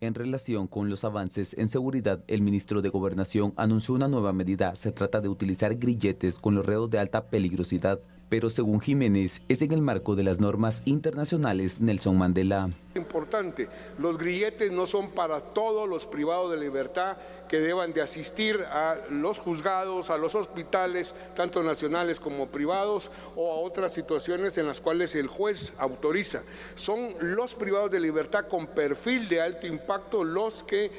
En relación con los avances en seguridad, el ministro de Gobernación anunció una nueva medida. Se trata de utilizar grilletes con los reos de alta peligrosidad, pero según Jiménez, es en el marco de las normas internacionales Nelson Mandela. Importante, los grilletes no son para todos los privados de libertad que deban de asistir a los juzgados, a los hospitales, tanto nacionales como privados, o a otras situaciones en las cuales el juez autoriza. Son los privados de libertad con perfil de alto impacto los que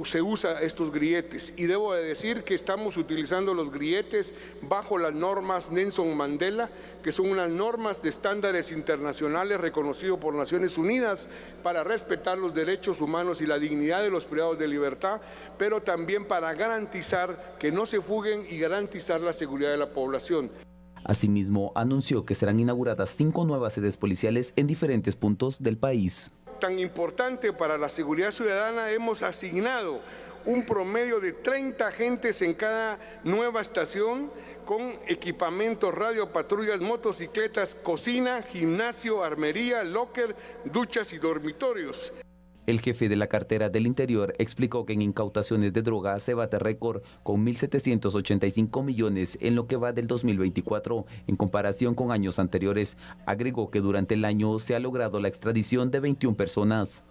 se usan estos grilletes. Y debo de decir que estamos utilizando los grilletes bajo las normas Nelson Mandela, que son unas normas de estándares internacionales reconocidos por Naciones Unidas para respetar los derechos humanos y la dignidad de los privados de libertad, pero también para garantizar que no se fuguen y garantizar la seguridad de la población. Asimismo, anunció que serán inauguradas 5 nuevas sedes policiales en diferentes puntos del país. Tan importante para la seguridad ciudadana, hemos asignado un promedio de 30 agentes en cada nueva estación con equipamientos, radiopatrullas, motocicletas, cocina, gimnasio, armería, locker, duchas y dormitorios. El jefe de la cartera del Interior explicó que en incautaciones de droga se bate récord con 1.785 millones en lo que va del 2024 en comparación con años anteriores. Agregó que durante el año se ha logrado la extradición de 21 personas.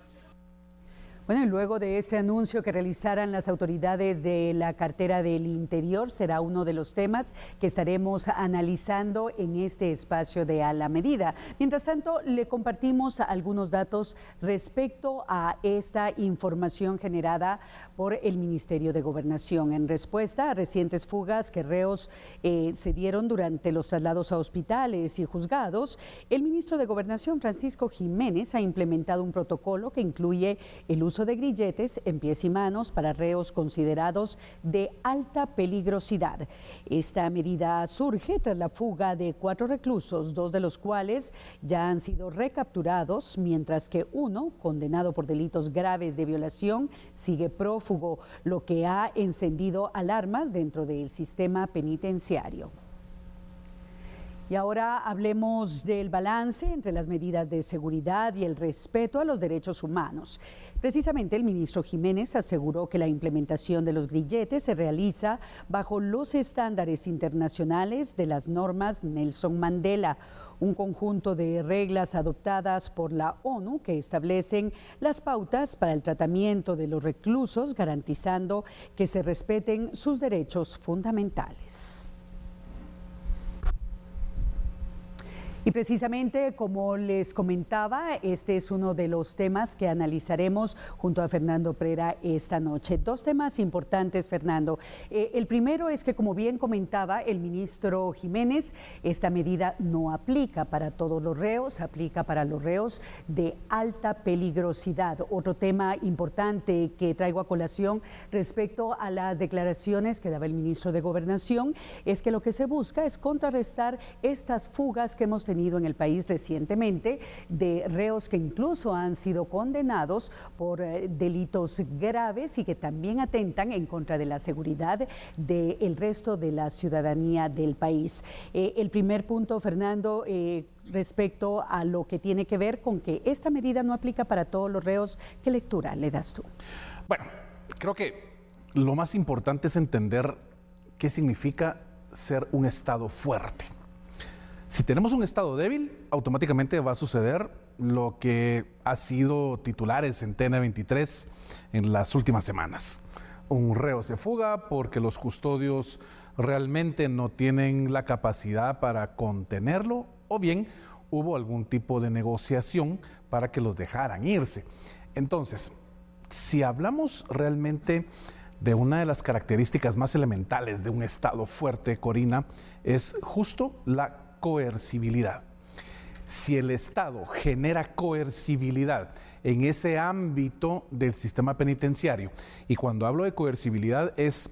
Bueno, y luego de este anuncio que realizaran las autoridades de la cartera del Interior, será uno de los temas que estaremos analizando en este espacio de A la Medida. Mientras tanto, le compartimos algunos datos respecto a esta información generada por el Ministerio de Gobernación. En respuesta a recientes fugas que reos se dieron durante los traslados a hospitales y juzgados, el ministro de Gobernación, Francisco Jiménez, ha implementado un protocolo que incluye el uso de grilletes en pies y manos para reos considerados de alta peligrosidad. Esta medida surge tras la fuga de 4 reclusos, 2 de los cuales ya han sido recapturados, mientras que uno, condenado por delitos graves de violación, sigue prófugo, lo que ha encendido alarmas dentro del sistema penitenciario. Y ahora hablemos del balance entre las medidas de seguridad y el respeto a los derechos humanos. Precisamente el ministro Jiménez aseguró que la implementación de los grilletes se realiza bajo los estándares internacionales de las normas Nelson Mandela, un conjunto de reglas adoptadas por la ONU que establecen las pautas para el tratamiento de los reclusos, garantizando que se respeten sus derechos fundamentales. Y precisamente, como les comentaba, este es uno de los temas que analizaremos junto a Fernando Prera esta noche. 2 temas importantes, Fernando. El primero es que, como bien comentaba el ministro Jiménez, esta medida no aplica para todos los reos, aplica para los reos de alta peligrosidad. Otro tema importante que traigo a colación respecto a las declaraciones que daba el ministro de Gobernación es que lo que se busca es contrarrestar estas fugas que hemos tenido en el país recientemente de reos que incluso han sido condenados por delitos graves y que también atentan en contra de la seguridad del resto de la ciudadanía del país. El primer punto, Fernando, respecto a lo que tiene que ver con que esta medida no aplica para todos los reos, ¿qué lectura le das tú? Bueno, creo que lo más importante es entender qué significa ser un Estado fuerte. Si tenemos un Estado débil, automáticamente va a suceder lo que ha sido titulares en TN23 en las últimas semanas. Un reo se fuga porque los custodios realmente no tienen la capacidad para contenerlo, o bien hubo algún tipo de negociación para que los dejaran irse. Entonces, si hablamos realmente de una de las características más elementales de un Estado fuerte, Corina, es justo la coercibilidad. Si el Estado genera coercibilidad en ese ámbito del sistema penitenciario, y cuando hablo de coercibilidad es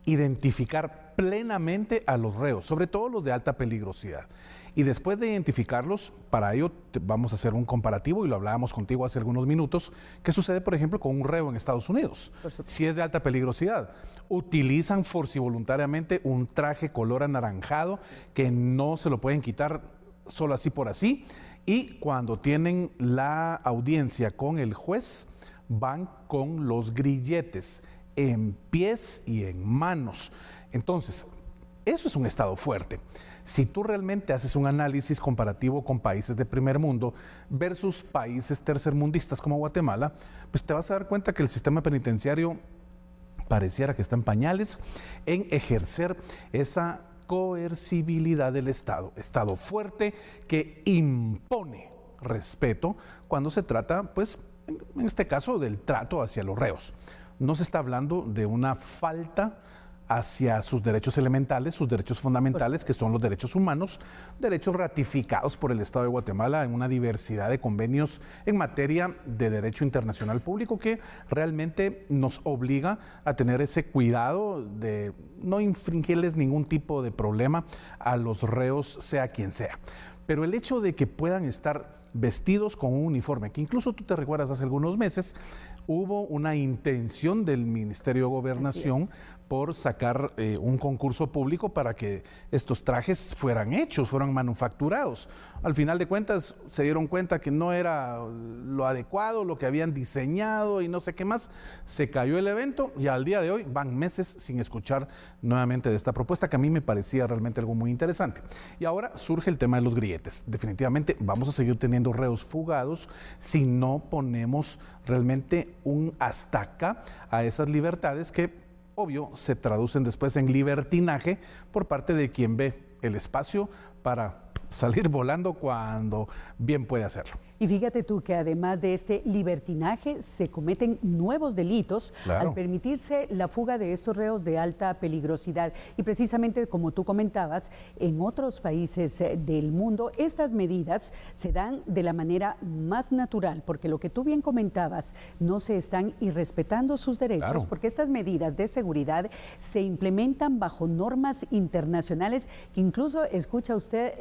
identificar plenamente a los reos, sobre todo los de alta peligrosidad. Y después de identificarlos, para ello vamos a hacer un comparativo, y lo hablábamos contigo hace algunos minutos, ¿qué sucede, por ejemplo, con un reo en Estados Unidos? Si es de alta peligrosidad, utilizan forcivoluntariamente un traje color anaranjado que no se lo pueden quitar solo así por así, y cuando tienen la audiencia con el juez, van con los grilletes en pies y en manos. Entonces, eso es un Estado fuerte. Si tú realmente haces un análisis comparativo con países de primer mundo versus países tercermundistas como Guatemala, pues te vas a dar cuenta que el sistema penitenciario pareciera que está en pañales en ejercer esa coercibilidad del Estado. Estado fuerte que impone respeto cuando se trata, pues, en este caso, del trato hacia los reos. No se está hablando de una falta hacia sus derechos elementales, sus derechos fundamentales, que son los derechos humanos, derechos ratificados por el Estado de Guatemala en una diversidad de convenios en materia de derecho internacional público que realmente nos obliga a tener ese cuidado de no infringirles ningún tipo de problema a los reos, sea quien sea. Pero el hecho de que puedan estar vestidos con un uniforme, que incluso tú te recuerdas hace algunos meses, hubo una intención del Ministerio de Gobernación por sacar un concurso público para que estos trajes fueran hechos, fueran manufacturados. Al final de cuentas se dieron cuenta que no era lo adecuado, lo que habían diseñado y no sé qué más. Se cayó el evento y al día de hoy van meses sin escuchar nuevamente de esta propuesta que a mí me parecía realmente algo muy interesante. Y ahora surge el tema de los grilletes. Definitivamente vamos a seguir teniendo reos fugados si no ponemos realmente un hasta acá a esas libertades que obvio se traducen después en libertinaje por parte de quien ve el espacio para salir volando cuando bien puede hacerlo. Y fíjate tú que además de este libertinaje se cometen nuevos delitos al permitirse la fuga de estos reos de alta peligrosidad. Y precisamente como tú comentabas, en otros países del mundo estas medidas se dan de la manera más natural, porque lo que tú bien comentabas, no se están irrespetando sus derechos, porque estas medidas de seguridad se implementan bajo normas internacionales, que incluso escucha usted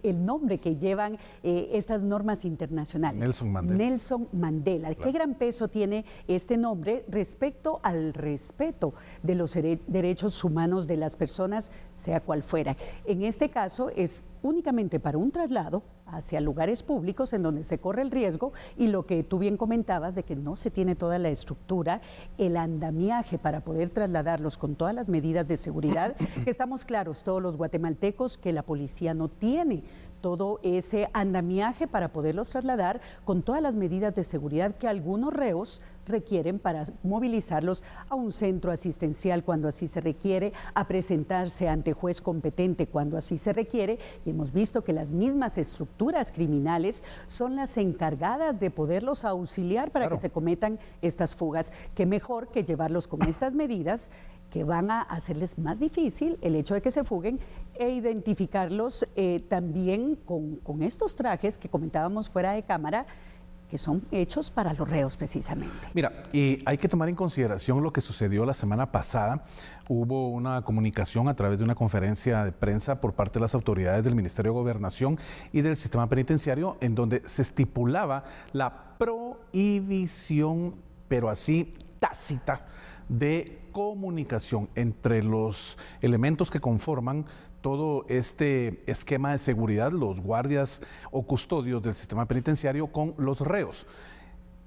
el nombre que llevan estas normas internacionales. Nelson Mandela. Nelson Mandela. Claro. ¿Qué gran peso tiene este nombre respecto al respeto de los derechos humanos de las personas, sea cual fuera? En este caso es únicamente para un traslado hacia lugares públicos en donde se corre el riesgo y lo que tú bien comentabas de que no se tiene toda la estructura, el andamiaje para poder trasladarlos con todas las medidas de seguridad, que estamos claros todos los guatemaltecos que la policía no tiene todo ese andamiaje para poderlos trasladar con todas las medidas de seguridad que algunos reos requieren para movilizarlos a un centro asistencial cuando así se requiere, a presentarse ante juez competente cuando así se requiere, y hemos visto que las mismas estructuras criminales son las encargadas de poderlos auxiliar para que se cometan estas fugas. Qué mejor que llevarlos con estas medidas que van a hacerles más difícil el hecho de que se fuguen e identificarlos también con estos trajes que comentábamos fuera de cámara, que son hechos para los reos precisamente. Mira, y hay que tomar en consideración lo que sucedió la semana pasada. Hubo una comunicación a través de una conferencia de prensa por parte de las autoridades del Ministerio de Gobernación y del sistema penitenciario, en donde se estipulaba la prohibición, pero así tácita, de comunicación entre los elementos que conforman todo este esquema de seguridad, los guardias o custodios del sistema penitenciario con los reos.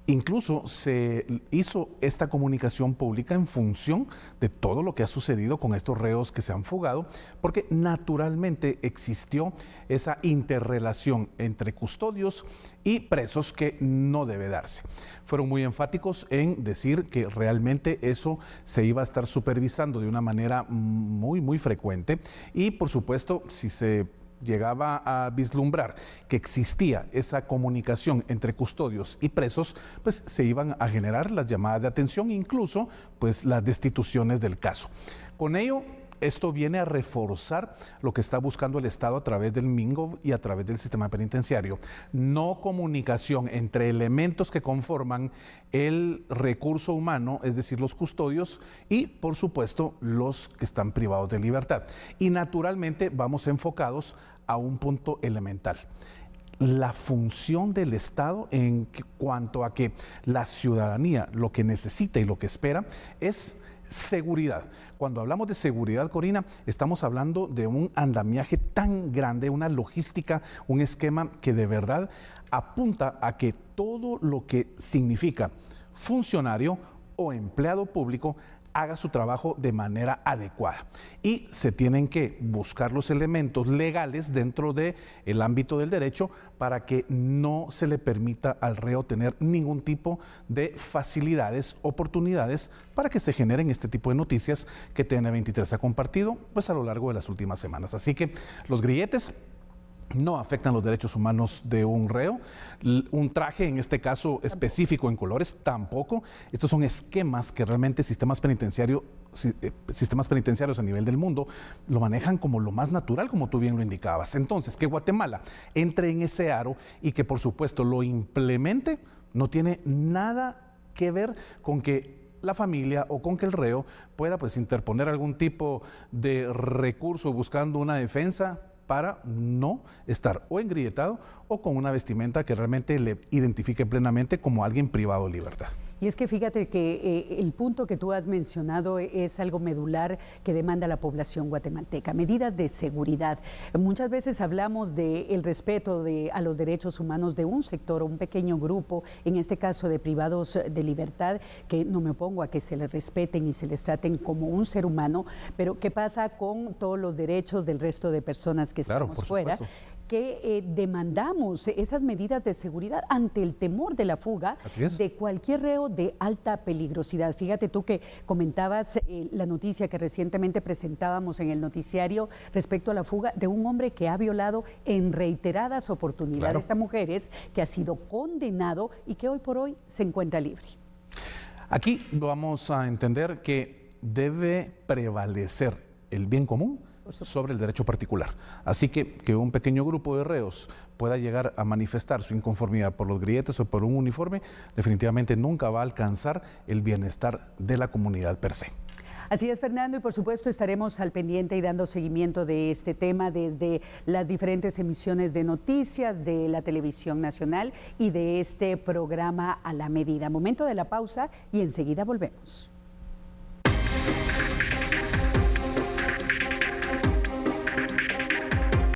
Incluso se hizo esta comunicación pública en función de todo lo que ha sucedido con estos reos que se han fugado, porque naturalmente existió esa interrelación entre custodios y presos que no debe darse. Fueron muy enfáticos en decir que realmente eso se iba a estar supervisando de una manera muy frecuente y, por supuesto, si se llegaba a vislumbrar que existía esa comunicación entre custodios y presos, pues se iban a generar las llamadas de atención, incluso pues las destituciones del caso. Con ello, esto viene a reforzar lo que está buscando el Estado a través del MINGOV y a través del sistema penitenciario. No comunicación entre elementos que conforman el recurso humano, es decir, los custodios y, por supuesto, los que están privados de libertad. Y naturalmente vamos enfocados a un punto elemental. La función del Estado en cuanto a que la ciudadanía lo que necesita y lo que espera es seguridad. Cuando hablamos de seguridad, Corina, estamos hablando de un andamiaje tan grande, una logística, un esquema que de verdad apunta a que todo lo que significa funcionario o empleado público haga su trabajo de manera adecuada. Y se tienen que buscar los elementos legales dentro del ámbito del derecho para que no se le permita al reo tener ningún tipo de facilidades, oportunidades para que se generen este tipo de noticias que TN23 ha compartido pues a lo largo de las últimas semanas. Así que los grilletes no afectan los derechos humanos de un reo. Un traje, en este caso específico en colores, tampoco. Estos son esquemas que realmente sistemas penitenciarios a nivel del mundo lo manejan como lo más natural, como tú bien lo indicabas. Entonces, que Guatemala entre en ese aro y que por supuesto lo implemente, no tiene nada que ver con que la familia o con que el reo pueda pues interponer algún tipo de recurso buscando una defensa para no estar o engrilletado o con una vestimenta que realmente le identifique plenamente como alguien privado de libertad. Y es que fíjate que el punto que tú has mencionado es algo medular que demanda la población guatemalteca, medidas de seguridad. Muchas veces hablamos del respeto a los derechos humanos de un sector o un pequeño grupo, en este caso de privados de libertad, que no me opongo a que se les respeten y se les traten como un ser humano, pero ¿qué pasa con todos los derechos del resto de personas que estamos fuera? Que demandamos esas medidas de seguridad ante el temor de la fuga de cualquier reo de alta peligrosidad. Fíjate tú que comentabas la noticia que recientemente presentábamos en el noticiario respecto a la fuga de un hombre que ha violado en reiteradas oportunidades a mujeres, que ha sido condenado y que hoy por hoy se encuentra libre. Aquí vamos a entender que debe prevalecer el bien común sobre el derecho particular. Así que un pequeño grupo de reos pueda llegar a manifestar su inconformidad por los grilletes o por un uniforme, definitivamente nunca va a alcanzar el bienestar de la comunidad per se. Así es, Fernando, y por supuesto estaremos al pendiente y dando seguimiento de este tema desde las diferentes emisiones de noticias de la televisión nacional y de este programa A la Medida. Momento de la pausa y enseguida volvemos.